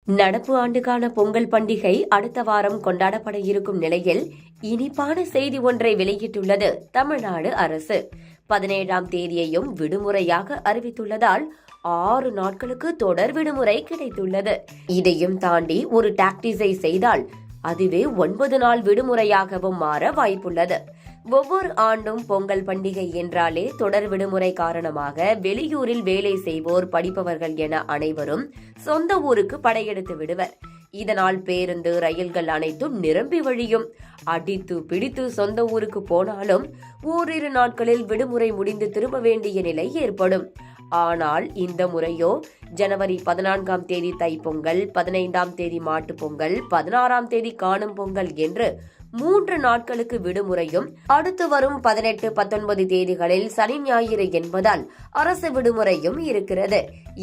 நடப்பு ஆண்டுக்கான பொங்கல் பண்டிகை அடுத்த வாரம் கொண்டாடப்பட இருக்கும் நிலையில் இனிப்பான செய்தி ஒன்றை வெளியிட்டுள்ளது தமிழ்நாடு அரசு. 17ஆம் தேதியையும் விடுமுறையாக அறிவித்துள்ளதால் 6 நாட்களுக்கு தொடர் விடுமுறை கிடைத்துள்ளது. இதையும் தாண்டி ஒரு டாக்டிஸை செய்தால் அதுவே 9 நாள் விடுமுறையாகவும் மாற வாய்ப்புள்ளது. ஒவ்வொரு ஆண்டும் பொங்கல் பண்டிகை என்றாலே தொடர் விடுமுறை காரணமாக வெளியூரில் வேலை செய்வோர், படிப்பவர்கள் என அனைவரும் சொந்த ஊருக்கு படையெடுத்து விடுவர். இதனால் பேருந்து, ரயில்கள் அனைத்தும் நிரம்பி வழியும். அடித்து பிடித்து சொந்த ஊருக்கு போனாலும் ஓரிரு நாட்களில் விடுமுறை முடிந்து திரும்ப வேண்டிய நிலை ஏற்படும். ஆனால் இந்த முறையோ ஜனவரி 14ஆம் தேதி தைப்பொங்கல், 15ஆம் தேதி மாட்டுப் பொங்கல், 16ஆம் தேதி காணும் பொங்கல் என்று 3 நாட்களுக்கு விடுமுறையும், அடுத்து வரும் 18, 19 தேதிகளில் சனி ஞாயிறு என்பதால் அரசு விடுமுறையும் இருக்கிறது.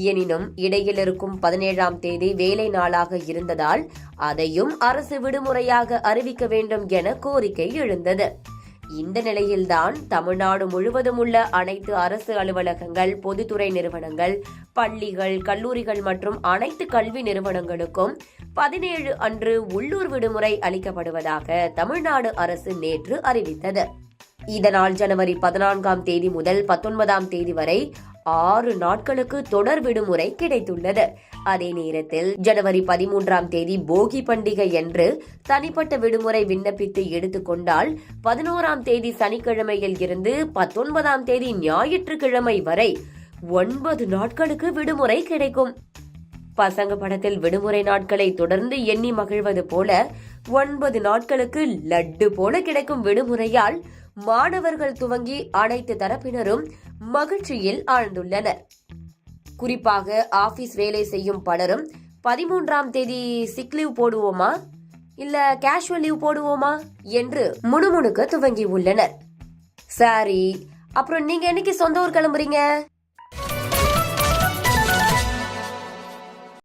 எனினும் இடையில் இருக்கும் 17ஆம் தேதி வேலை நாளாக இருந்ததால் அதையும் அரசு விடுமுறையாக அறிவிக்க வேண்டும் என கோரிக்கை எழுந்தது. இந்த நிலையில்தான் தமிழ்நாடு முழுவதும் உள்ள அனைத்து அரசு அலுவலகங்கள், பொதுத்துறை நிறுவனங்கள், பள்ளிகள், கல்லூரிகள் மற்றும் அனைத்து கல்வி நிறுவனங்களுக்கும் 17 அன்று உள்ளூர் விடுமுறை அளிக்கப்படுவதாக தமிழ்நாடு அரசு நேற்று அறிவித்தது. இதனால் ஜனவரி 14ஆம் தேதி முதல் 19ஆம் தேதி வரை 6 நாட்களுக்கு தொடர் விடுமுறை கிடைத்துள்ளது. அதே நேரத்தில் ஜனவரி 13ஆம் தேதி போகி பண்டிகை என்று தனிப்பட்ட விடுமுறை விண்ணப்பித்து எடுத்துக்கொண்டால் 11ஆம் தேதி சனிக்கிழமையில் இருந்து 19ஆம் தேதி ஞாயிற்றுக்கிழமை வரை 9 நாட்களுக்கு விடுமுறை கிடைக்கும். பசங்க படத்தில் விடுமுறை நாட்களை தொடர்ந்து எண்ணி மகிழ்வது போல 9 நாட்களுக்கு லட்டு போல கிடைக்கும் விடுமுறையால் மாணவர்கள் துவங்கி அனைத்து தரப்பினரும் மகிழ்ச்சியில் ஆழ்ந்துள்ளனர். குறிப்பாக ஆபீஸ் வேலை செய்யும் பலரும் 13ஆம் தேதி சிக் லீவ் போடுவோமா இல்ல கேஷுவல் லீவ் போடுவோமா என்று முணுமுணுக்க துவங்கி உள்ளனர். சரி, அப்புறம் நீங்க என்னைக்கு சொந்த ஊர் கிளம்புறீங்க?